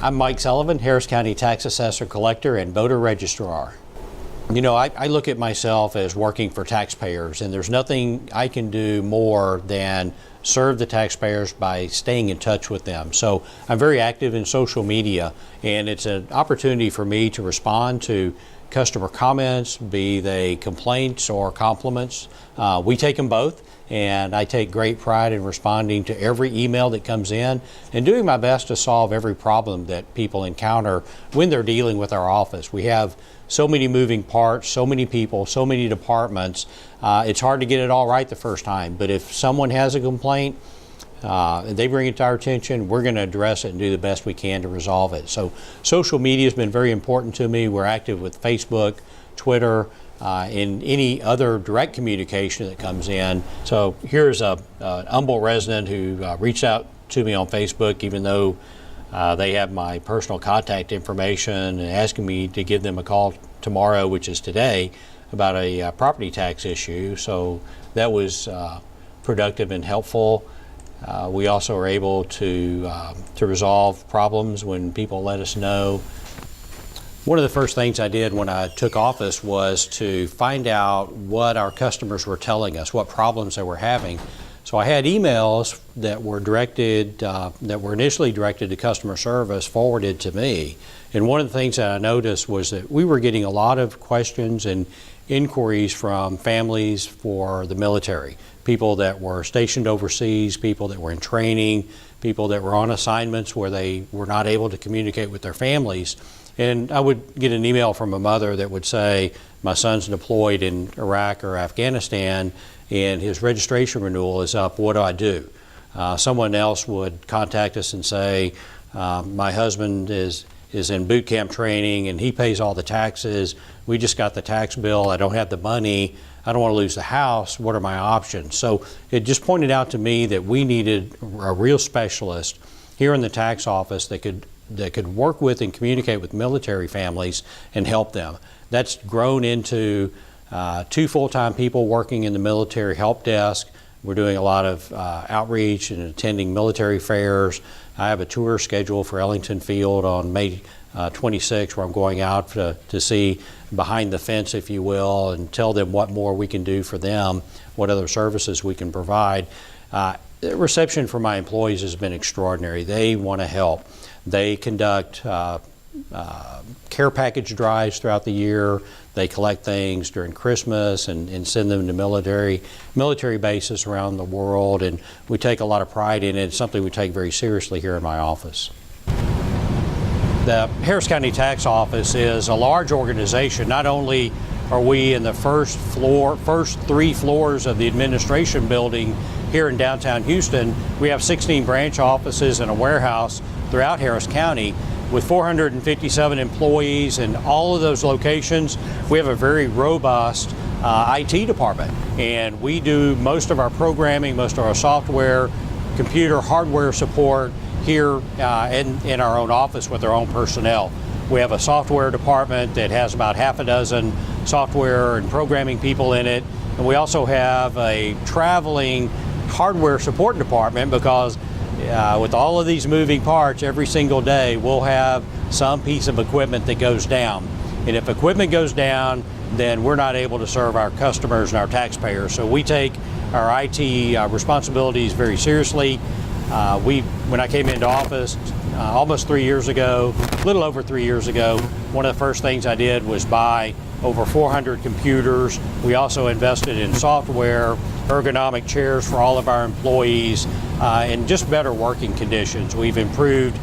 I'm Mike Sullivan, Harris County Tax Assessor Collector and Voter Registrar. You know, I look at myself as working for taxpayers, and there's nothing I can do more than serve the taxpayers by staying in touch with them. So I'm very active in social media, and it's an opportunity for me to respond to customer comments, be they complaints or compliments. We take them both, and I take great pride in responding to every email that comes in and doing my best to solve every problem that people encounter when they're dealing with our office. We have so many moving parts, so many people, so many departments. It's hard to get it all right the first time, but if someone has a complaint, they bring it to our attention, we're going to address it and do the best we can to resolve it. So social media has been very important to me. We're active with Facebook, Twitter, and any other direct communication that comes in. So here's a Humboldt resident who reached out to me on Facebook, even though they have my personal contact information, and asking me to give them a call tomorrow, which is today, about a property tax issue. So that was productive and helpful. We also are able to resolve problems when people let us know. One of the first things I did when I took office was to find out what our customers were telling us, what problems they were having. So I had emails that were directed, that were initially directed to customer service, forwarded to me. And one of the things that I noticed was that we were getting a lot of questions and inquiries from families for the military, people that were stationed overseas, people that were in training, people that were on assignments where they were not able to communicate with their families. And I would get an email from a mother that would say, my son's deployed in Iraq or Afghanistan and his registration renewal is up, what do I do? Someone else would contact us and say, my husband is in boot camp training and he pays all the taxes. We just got the tax bill, I don't have the money, I don't want to lose the house, what are my options? So it just pointed out to me that we needed a real specialist here in the tax office that could work with and communicate with military families and help them. That's grown into 2 full-time people working in the military help desk. We're doing a lot of outreach and attending military fairs. I have a tour scheduled for Ellington Field on May 26, where I'm going out to see behind the fence, if you will, and tell them what more we can do for them, what other services we can provide. The reception from my employees has been extraordinary. They want to help. They conduct care package drives throughout the year. They collect things during Christmas and send them to military bases around the world, and we take a lot of pride in it. It's something we take very seriously here in my office. The Harris County Tax Office is a large organization. Not only are we in the first 3 floors of the administration building here in downtown Houston, we have 16 branch offices and a warehouse throughout Harris County. With 457 employees in all of those locations, we have a very robust IT department, and we do most of our programming, most of our software, computer, hardware support here in our own office with our own personnel. We have a software department that has about half a dozen software and programming people in it, and we also have a traveling hardware support department because with all of these moving parts, every single day we'll have some piece of equipment that goes down. And if equipment goes down, then we're not able to serve our customers and our taxpayers. So we take our IT responsibilities very seriously. When I came into office almost 3 years ago, a little over 3 years ago, one of the first things I did was buy over 400 computers. We also invested in software, ergonomic chairs for all of our employees, and just better working conditions. We've improved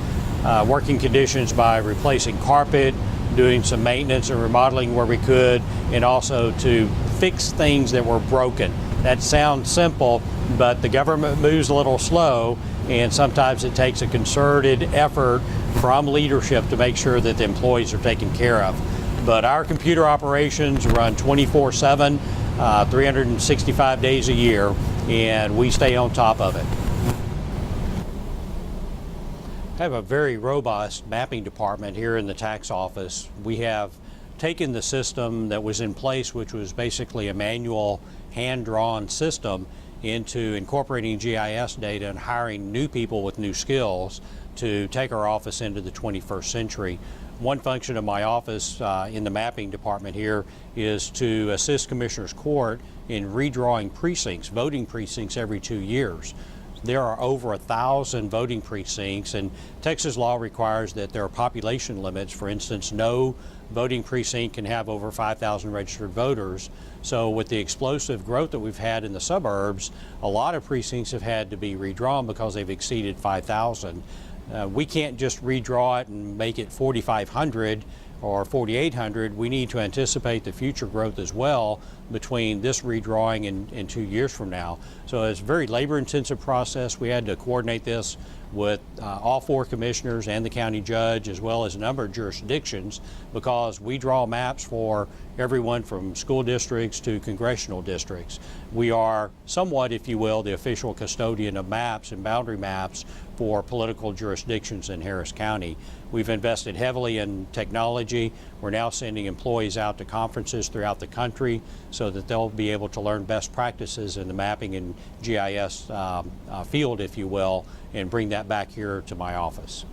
working conditions by replacing carpet, doing some maintenance and remodeling where we could, and also to fix things that were broken. That sounds simple, but the government moves a little slow, and sometimes it takes a concerted effort from leadership to make sure that the employees are taken care of. But our computer operations run 24/7, 365 days a year, and we stay on top of it. I have a very robust mapping department here in the tax office. We have taken the system that was in place, which was basically a manual hand-drawn system, into incorporating GIS data and hiring new people with new skills to take our office into the 21st century. One function of my office in the mapping department here is to assist Commissioners Court in redrawing precincts, voting precincts every 2 years. There are over 1,000 voting precincts, and Texas law requires that there are population limits. For instance, no voting precinct can have over 5,000 registered voters. So with the explosive growth that we've had in the suburbs, a lot of precincts have had to be redrawn because they've exceeded 5,000. We can't just redraw it and make it 4,500 or 4,800. We need to anticipate the future growth as well between this redrawing and 2 years from now. So it's a very labor-intensive process. We had to coordinate this with all 4 commissioners and the county judge, as well as a number of jurisdictions, because we draw maps for everyone from school districts to congressional districts. We are somewhat, if you will, the official custodian of maps and boundary maps for political jurisdictions in Harris County. We've invested heavily in technology. We're now sending employees out to conferences throughout the country so that they'll be able to learn best practices in the mapping and GIS field, if you will, and bring that back here to my office.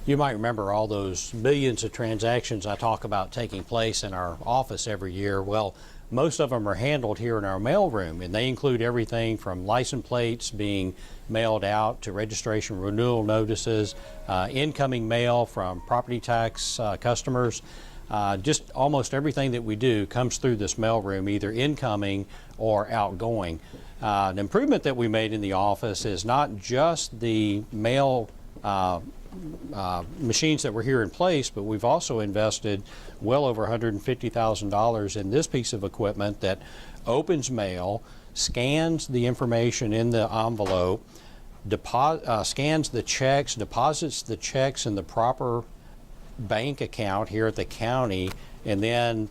You might remember all those millions of transactions I talk about taking place in our office every year. Well, most of them are handled here in our mailroom, and they include everything from license plates being mailed out to registration renewal notices, incoming mail from property tax customers. Just almost everything that we do comes through this mailroom, either incoming or outgoing. An improvement that we made in the office is not just the mail machines that were here in place, but we've also invested well over $150,000 in this piece of equipment that opens mail, scans the information in the envelope, scans the checks, deposits the checks in the proper bank account here at the county, and then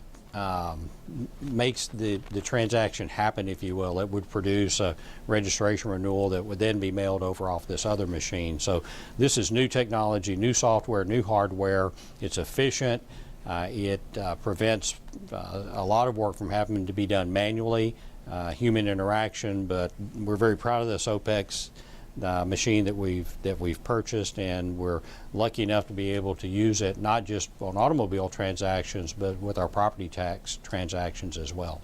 makes the transaction happen, if you will. It would produce a registration renewal that would then be mailed over off this other machine. So this is new technology, new software, new hardware. It's efficient. It prevents a lot of work from having to be done manually, human interaction, but we're very proud of this OPEX machine that we've purchased, and we're lucky enough to be able to use it not just on automobile transactions, but with our property tax transactions as well.